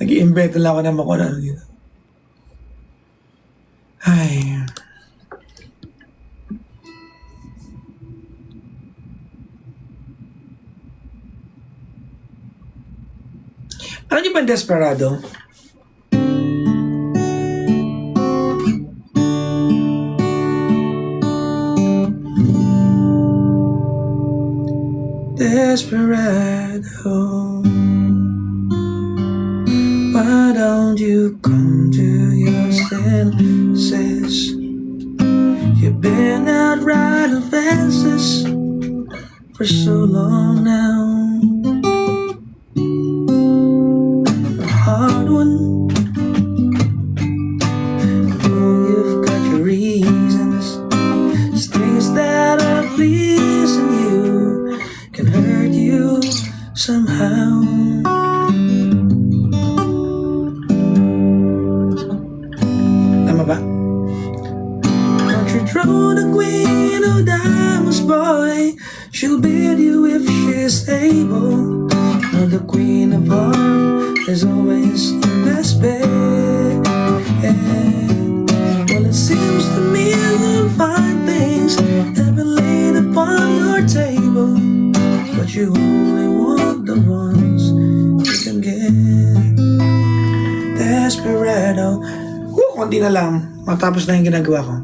Nag-i-invento lang ako ng makunan dito. Ay. Ano niyo ba ang Desperado? Desperado, why don't you come to your senses? You've been out riding fences for so long now. A hard one. Oh, you've got your reasons. Things that are pleasing you can hurt you somehow. Tama ba? Don't you throw the queen of diamonds, boy. She'll beat you if she's able. No, the queen of hearts is always the best bet. Well, it seems to me you'll find things have been laid upon your table, but you only want the ones you can get. Desperado. Konti na lang. Matapos na yung ginagawa ko.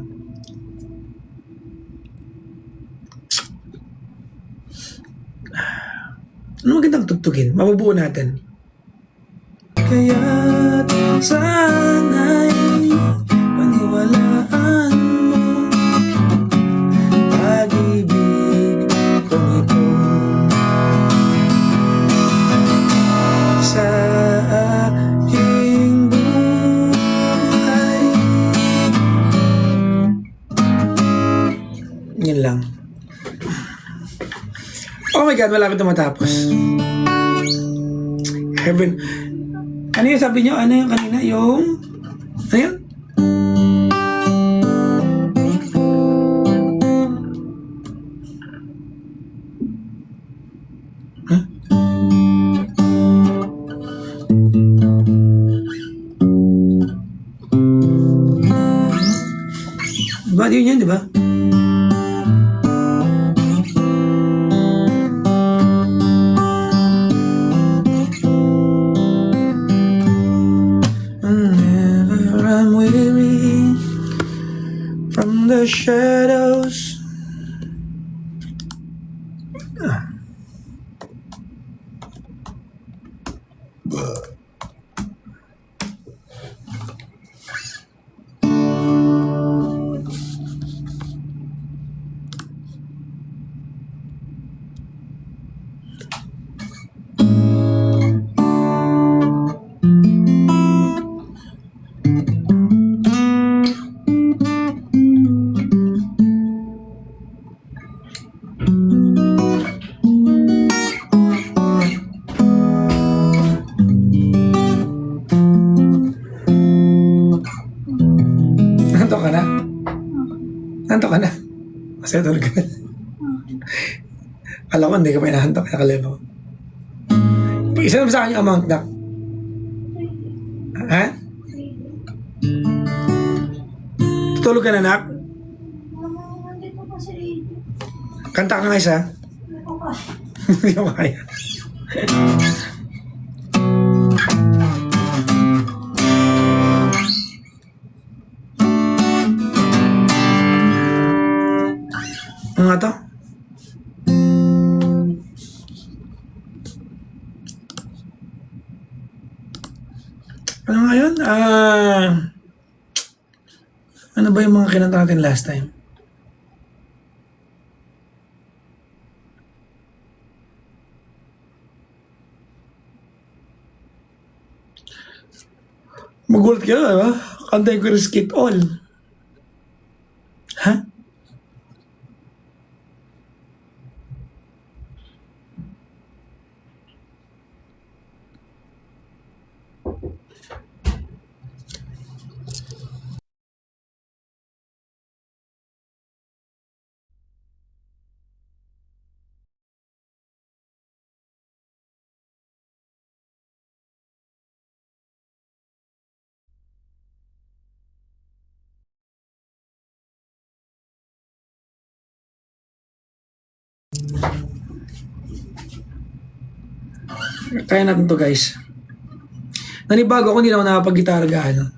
Ano magandang tugtugin? Mabubuo natin. Kaya't sana'y paniwalaan mo pag-ibig kong ito sa aking buhay. Yan lang. Oh my God, malapit na matapos. Heaven. Ano yung sabi nyo? Ano yung kanina? Yung... Ano yun? Huh? Diba? Yun yun, diba? Whenever I'm weary from the shadows. Nanto ka na? Nanto ka na? Masaya tulog ka na. Alam ko, hindi ka pa inahantok. Nakalema ko. Isa naman sa akin yung amount na. Ha? Tutulog ka na, nak? Kanta ka nga isa. Hindi ko kaya. Ano nga to? Ano nga yun? Ano ba yung mga kinanta natin last time? Magulat ka, diba? Kantayin ko yung Skit All. Ha? Kaya natin to guys. Nanibago ako, hindi na ako nakapag-gitara gaano.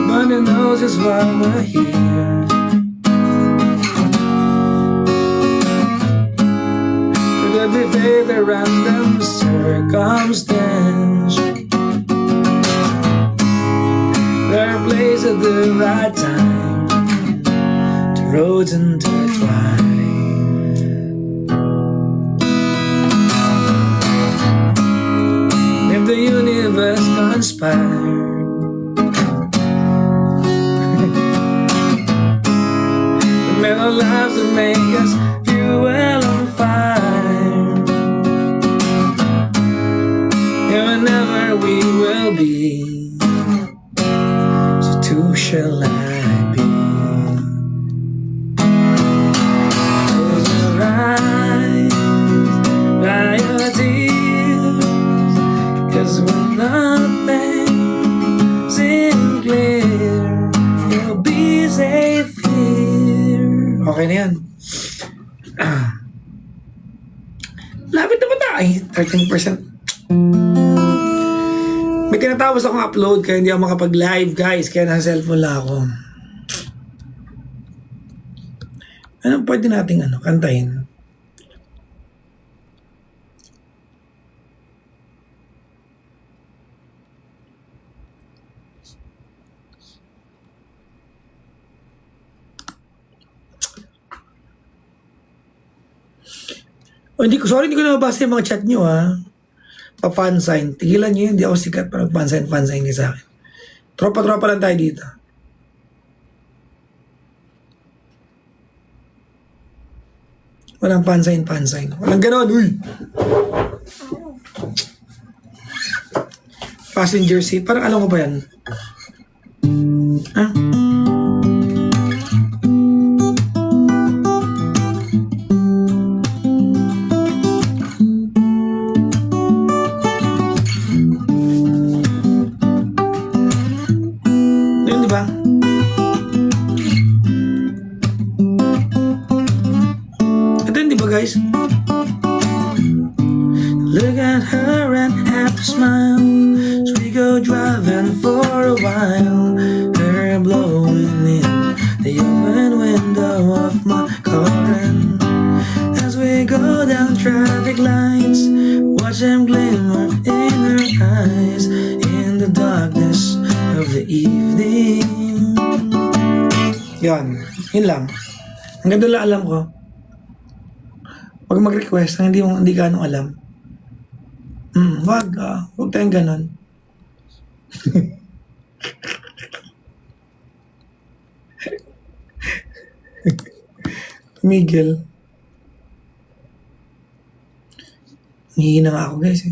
Everybody knows it's why we're here. Could it be fate, a random circumstance? There are places at the right time, the roads intertwine. If the universe conspires, our lives that make us fuel on fire. And whenever we will be, so too shall I be. Close your eyes, dry your tears, 'cause when nothing's in clear, you'll be safe. Okay na yan. Lapit na ba tayo? 13%. May tinatapos akong upload kaya hindi ako makapag-live guys. Kaya nasa cellphone lang ako. Anong pwede nating kantahin? Oh, hindi ko na mabasa yung mga chat nyo Pa-fan sign. Tigilan nyo yun. Hindi ako sikat para fan sign kayo sa akin. Tropa-tropa lang tayo dito. Walang fan sign. Walang ganon, uy! Passenger seat. Parang alam ko ba yan? Guys, look at her and have to smile. So we go driving for a while, her blowing in the open window of my car. And as we go down traffic lights, watch them glimmer in her eyes in the darkness of the evening. Yun lang. Ang ganda lang alam ko. Huwag mag-request na hindi ka anong alam. Huwag tayong ganon. Miguel. Hihina nga ako guys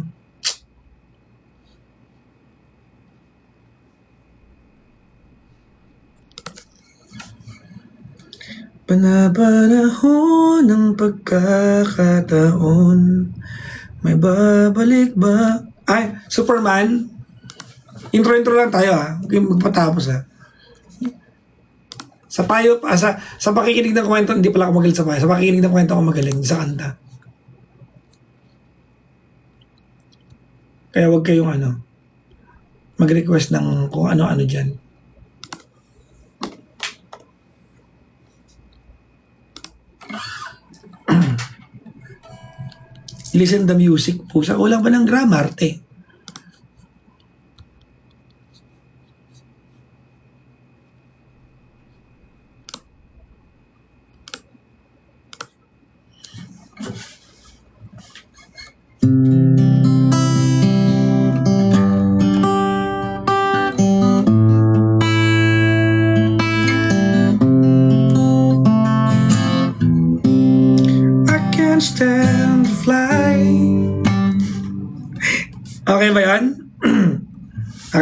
Panapanahon ng pagkakataon, may babalik ba? Ay, Superman. Intro lang tayo Huwag yung magpatapos Sa payo, sa pakikinig ng kwento, hindi pala ako magaling sa payo. Sa pakikinig ng kwento ako magaling, sa kanta. Kaya huwag kayong mag-request ng kung ano-ano dyan. Listen the music po. Walang ba ng grammar, te? I can't stand to fly.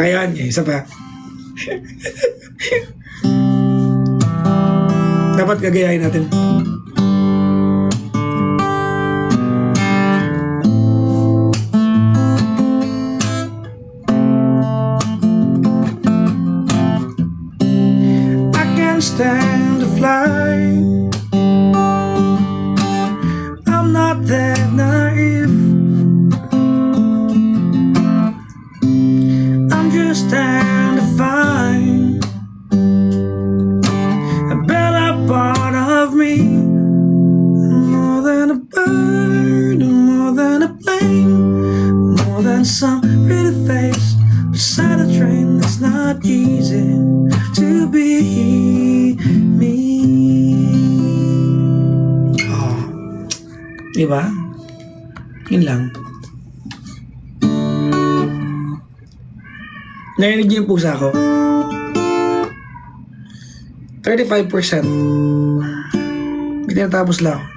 Kakayahan niya, isa pa. Dapat gagayahin natin. I can't stand to fly. I'm not that naive. I'm just trying to find a better part of me. More than a bird, more than a plane, more than some pretty face beside a train. It's not easy to be me. Oh, diba? Yun lang. Narinig niyo yung pusa ko? 35%. May tinatapos lang ako.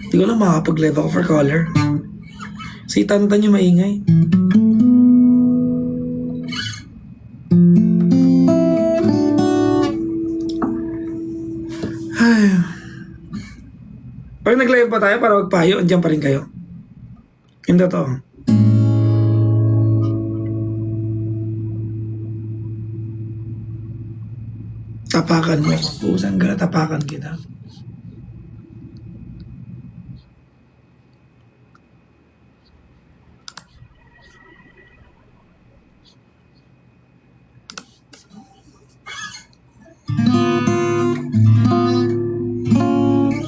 Hindi ko lang makakapag-live ako for color. Si Tantan yung maingay. Ay. Pag nag-live pa tayo para magpayo, andyan pa rin kayo. Yung totoo. Tapakan mo. Pusang gala, tapakan kita.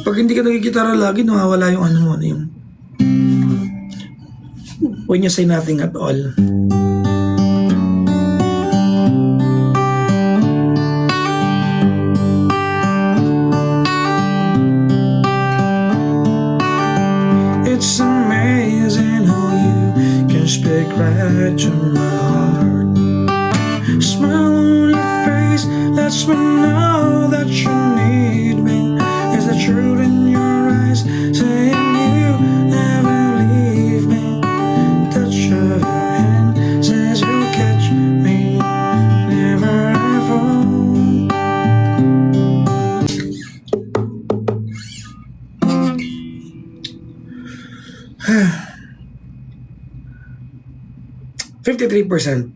Pag hindi ka nagigitara lagi, nawawala yung ano mo, yung when you say nothing at all. It's amazing how you can speak right to my heart. Smile on your face lets me know that you need me. Is the truth in your eyes saying you never leave me? Touch of your hand says you'll catch me. Never I fall. 53%.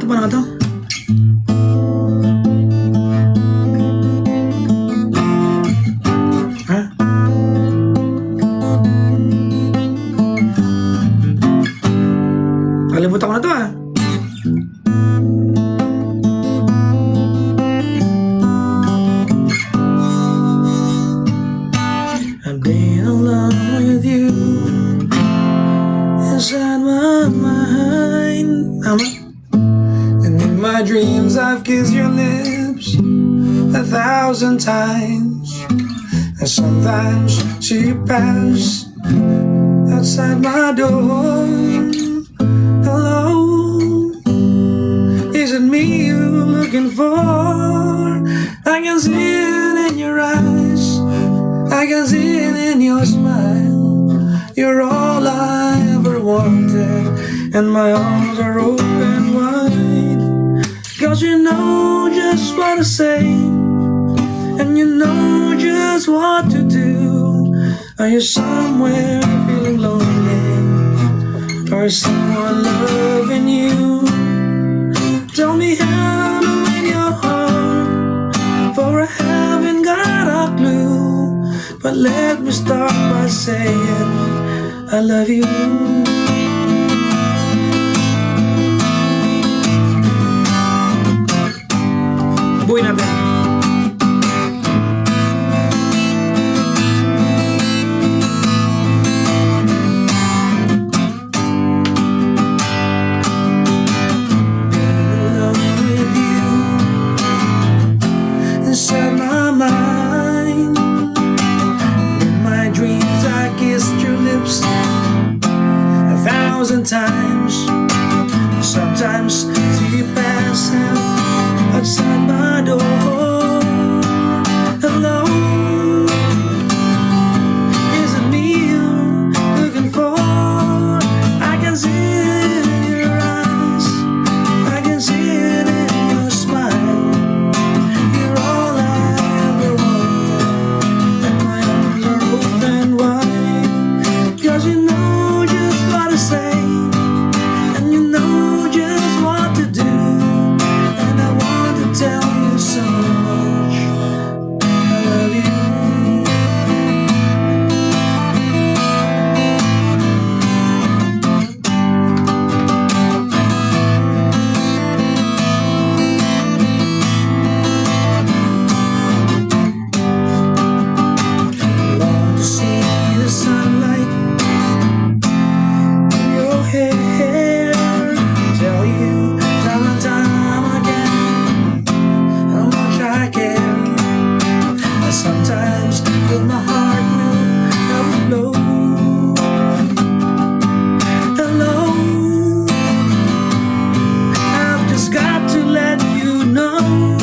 Paano nga to? Ha? Kalimutan ko na to ah. I've been alone with you inside my mind. In my dreams I've kissed your lips 1,000 times, and sometimes see you pass outside my door. Hello, is it me you're looking for? I can see it in your eyes, I can see it in your smile. You're all I ever wanted, and my arms are open wide. 'Cause you know just what to say, and you know just what to do. Are you somewhere feeling lonely, or is someone loving you? Tell me how to win your heart, for I haven't got a clue. But let me start by saying I love you. Buhay natin. Sometimes see you pass out outside my door. Hello, is it me you're looking for? I can see it in your eyes, I can see it in your smile. You're all I ever wanted, and my arms are open wide. 'Cause you know just what to say, and you know just what to do, and I want to tell you so much I love you. I want to see the sunlight in your hair, tell you time and time again how much I care. I sometimes feel my heart will overflow. Hello, I've just got to let you know,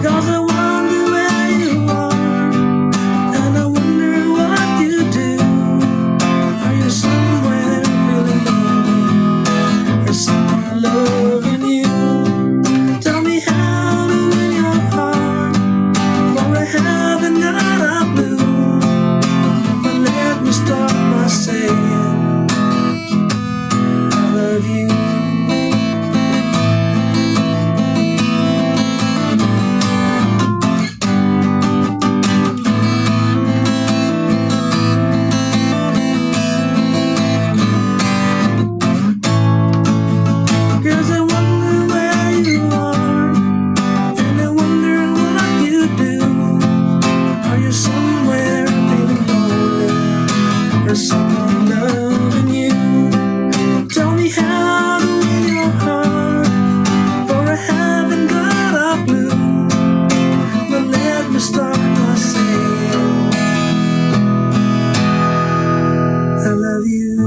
'cause I wonder where you are, and I wonder what you do. Are you somewhere feeling lonely, or someone loving you? Tell me how to win your heart, for I haven't got a clue. But let me start by saying I love you. Cause I wonder where you are, and I wonder what you do. Are you somewhere feeling lonely, or someone loving you? Tell me how to win your heart, for I haven't got a clue. But let me start by saying I love you.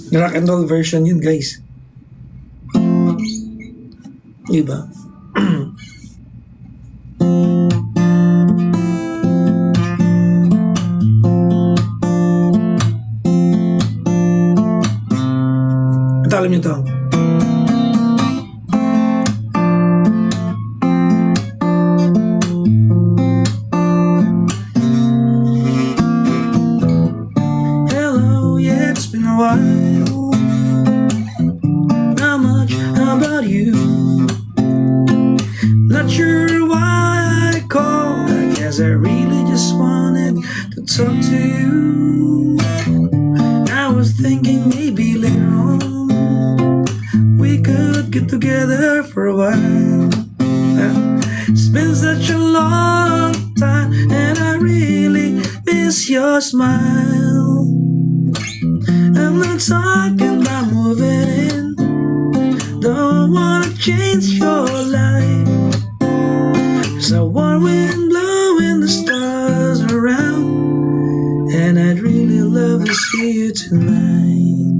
Rock and roll version yun, guys. Diba? At alam niyo to. Hello, yeah, it's been a while. Not much, how about you? Not sure why I called. I guess I really just wanted to talk to you. I was thinking maybe later on we could get together for a while. It's been such a long time, and I really miss your smile. I'm not talking about moving in, don't wanna change your life. There's a warm wind blowing the stars around, and I'd really love to see you tonight.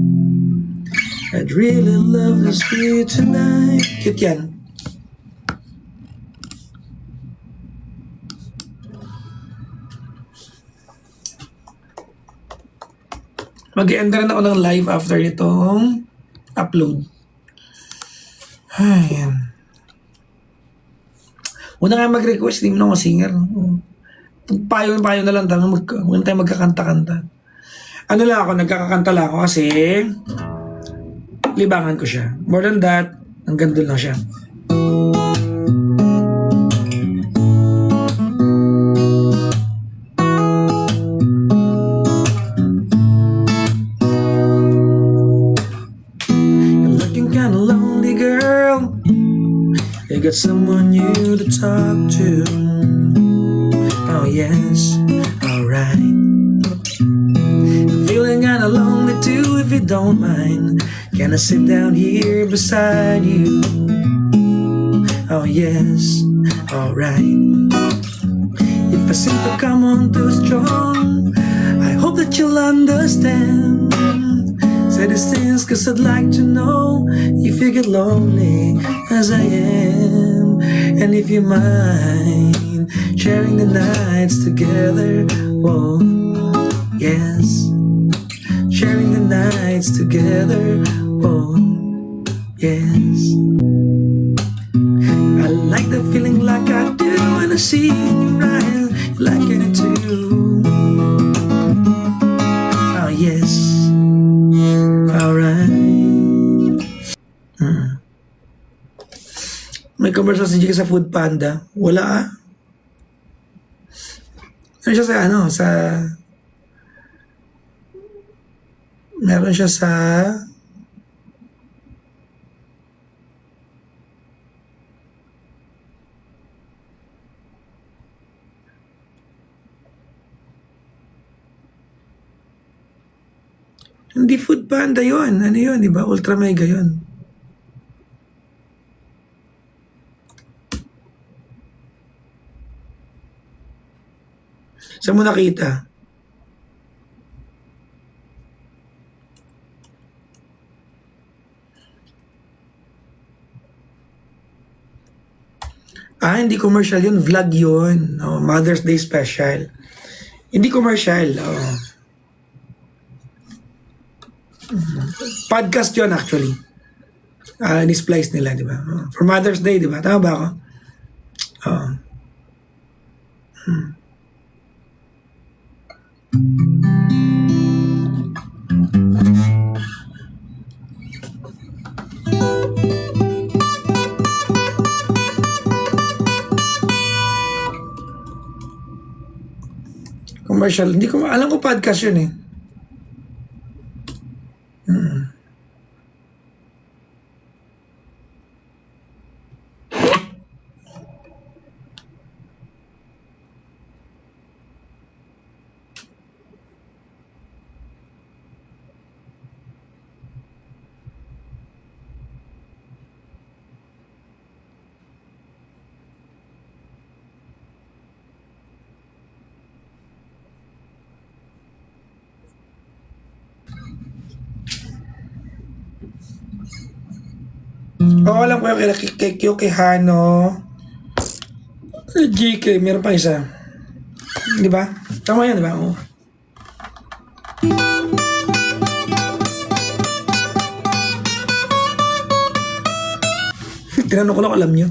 I'd really love to see you tonight. Cute yan. Mag-e-end rin ako ng live after nitong upload. Ayan. Una nga mag-request, di mo na ako singer. Payo na lang tayo, huwag tayo magkakanta-kanta. Ano lang ako, nagkakakanta lang ako kasi libangan ko siya. More than that, hanggang doon lang siya. You're looking kinda lonely, girl. You got someone new to talk to. Oh yes, alright. Feeling kinda lonely too, if you don't mind. Can I sit down here beside you? Oh yes, alright. If I seem to come on too strong, I hope hope that you'll understand. Say these things cause I'd like to know if you get lonely as I am, and if you mind sharing the nights together. Whoa, yes, sharing the nights together. Oh, yes. I like the feeling like I do when I see you rise. You like it too. Oh, yes. Alright. May commercial si Jika sa Food Panda. Wala ah. Ano siya sa meron siya sa hindi Food Panda yun. Ano yun, di ba? Ultra Mega yun. Saan mo nakita? Hindi commercial yun. Vlog yun. Oh, Mother's Day special. Hindi commercial. Oh. Podcast yun actually. Ni-splice nila, di ba? For Mother's Day, di ba? Tama ba ako? Oo. Commercial. Hindi ko alam ko podcast yun eh. Oo, alam ko yung kay Hano. GK, meron pa isa. Di ba? Tama yan, di ba? Oo. Tinanong ko lang alam nyo.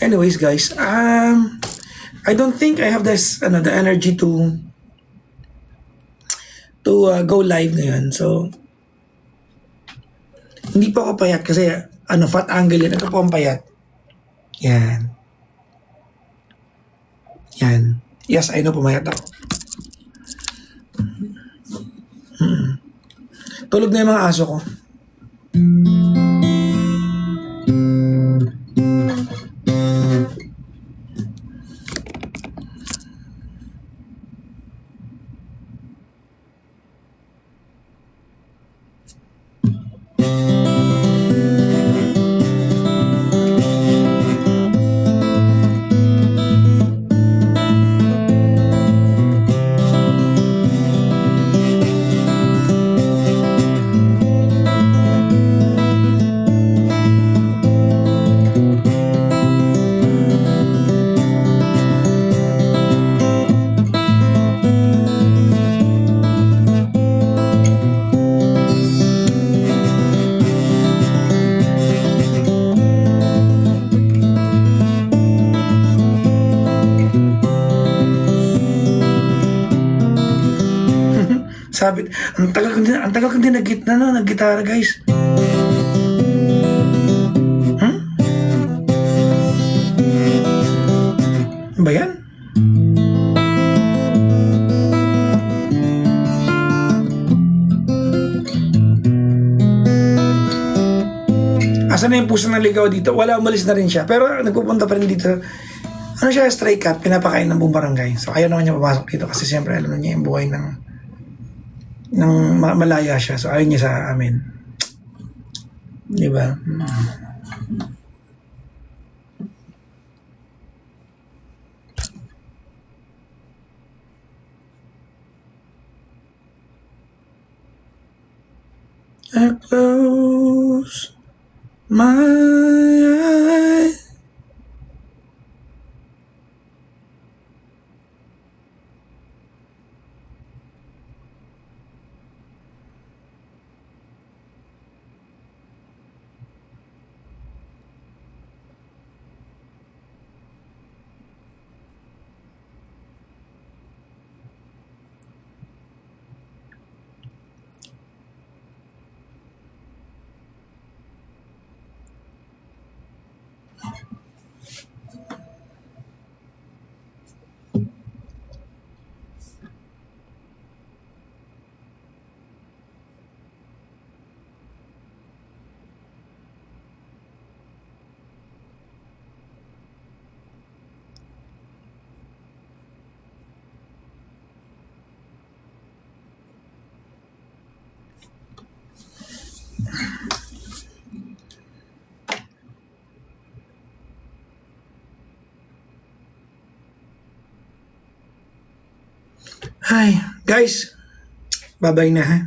Anyways, guys, I don't think I have this, the energy to go live ngayon. So, hindi po ako payat kasi, fat angle yan. Ito po ang payat. Yan. Yan. Yes, I know, pumayat ako. Tulog na yung mga aso ko. Sabi, ang tagal kong din naggitara guys. Ba yan? Asan na yung puso ng ligaw dito? Wala, umalis na rin siya. Pero nagpupunta pa rin dito. Ano siya, stray cat, pinapakain ng buong barangay. So ayaw naman niya papasok dito kasi siyempre alam niya yung buhay ng malaya siya. So ayaw niya sa amin. Di ba? I close my eyes. Hi, guys. Babay na ha.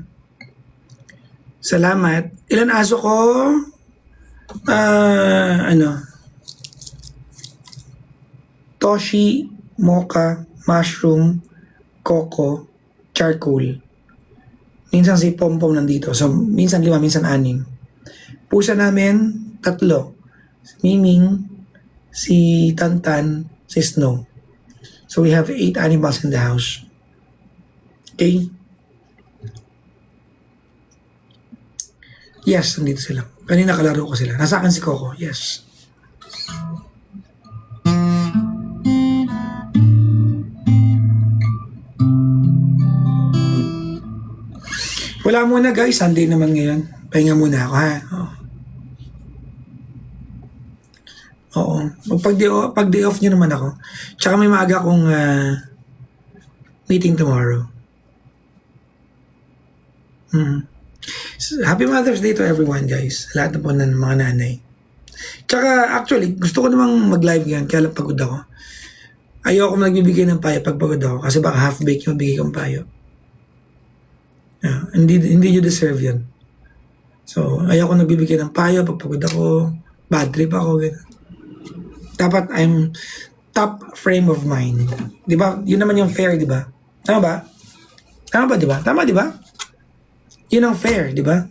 Salamat. Ilan aso ko? Ano? Toshi, mocha, mushroom, coco, charcoal. Minsan si Pompom nandito. So, minsan 5, minsan 6. Pusa namin, 3. Si Miming, si Tantan, si Snow. So, we have 8 animals in the house. Okay? Yes, nandito sila. Kanina kalaro ko sila. Nasa akin si Coco. Yes. Wala muna guys. Sunday naman ngayon. Pahinga muna ako ha. Oo. Pag day off nyo naman ako. Tsaka may maaga akong meeting tomorrow. Happy Mother's Day to everyone guys. Lahat na po ng mga nanay. Tsaka actually, gusto ko namang mag-live yan. Kaya lang pagod ako. Ayoko nagbibigay ng payo pag pagod ako. Kasi baka half-baked yung bigay kong payo. Hindi you deserve yun. So, ayoko nagbibigay ng payo pag pagod ako. Bad trip ako. Ganun. Dapat I'm top frame of mind. Di ba? Yun naman yung fair, di ba? Tama ba? Tama ba, di ba? Tama, di ba? Yun ang fair, di ba?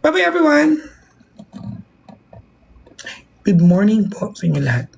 Bye-bye everyone! Good morning po sa inyo lahat.